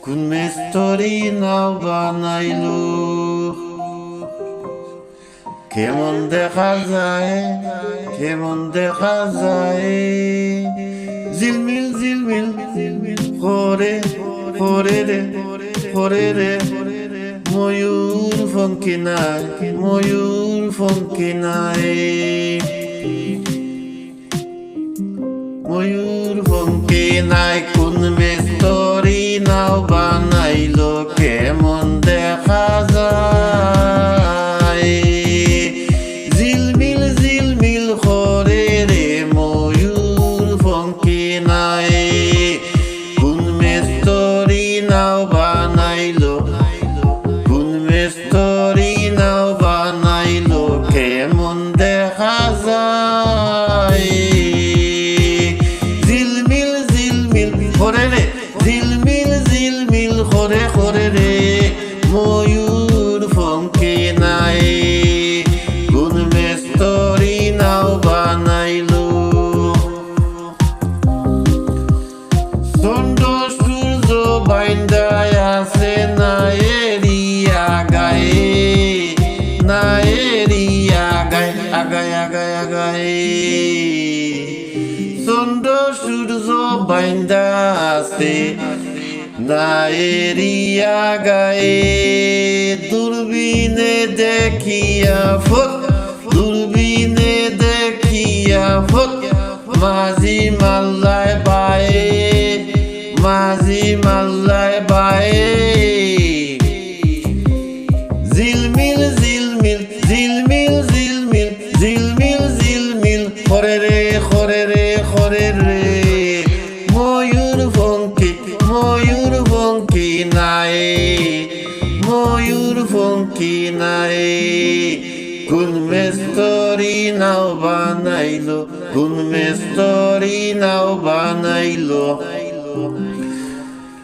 কোন মিস্ত্রি নাও বানাইলো কেমন দেখা যায় ঝিলমিল ঝিলমিল করে রে ময়ূর ফঙ্কি নাই কোন মিস্ত্রি নাও বানাইলো কেমন দেখা যায় ঝিলমিল করে রে ময়ূর ফঙ্কি নাই কোন মিস্ত্রি নাও বানাইলো কেমন দেখা যায় ঝিলমিল করে রে ময়ূর ফঙ্কি নাই কোন মিস্ত্রি নাও বানাইলো চন্দ্র সূর্য বাইন্দায় আছে না এরিয়া গায়ে আগায় চন্দ্র সূর্য বাইন্দা আছে না এরিয়া গায়ে দূরবীনে দেখিয়া মাঝি মাল্লায় বায়ে ঝিলমিল করে রে ময়ূর ফঙ্কি নাই কোন মিস্ত্রি নাও বানাইলো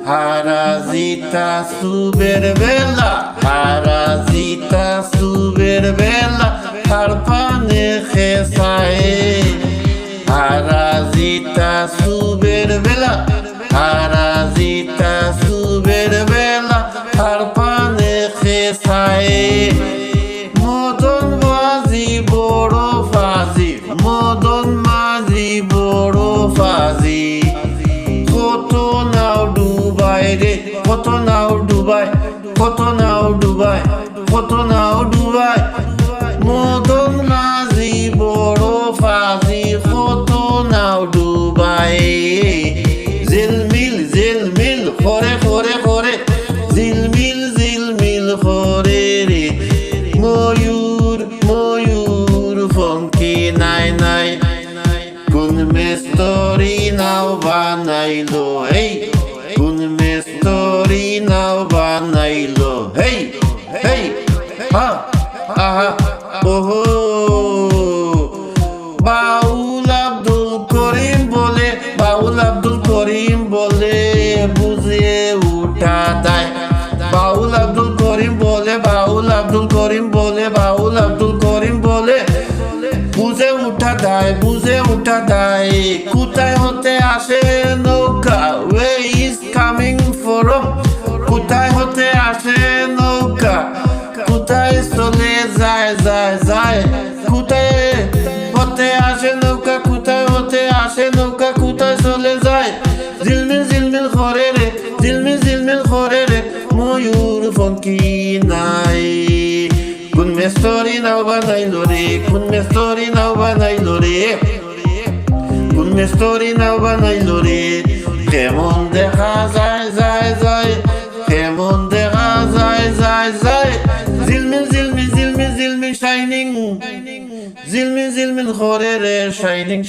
হারাজিতা সুবের বেলা তার পানে খেসায় হারাজিতা সুবের বেলা তার পানে খেসায় মদন মাঝি বড় ফাজি কত নাও ডুবাই মদন মাঝি বড় ফাজি কত নাও ডুবাই ঝিলমিল করে ঝিলমিল করে রে ময়ূর ফঙ্কি নাই কোন মিস্ত্রি নাও বানাইলো কোন মিস্ত্রি নাও বানাইলো ওহো বাউল আব্দুল করিম বলে বুঝে উঠা দেয় বাউল আব্দুল করিম বলে বুঝে উঠা দেয় কোথায় হতে আসে নৌকা where is coming from কোথায় হতে আসে নৌকা কোথায় চলে যায় কোথায় হতে আসে নৌকা কোথায় চলে যায় ঝিলমিল করে রে ময়ূর ফঙ্কি নাই কোন মিস্ত্রি নাও বানাইলো রে কেমন দেখা যায় ঝিলমিল শাইনিং করে রে শাইনিং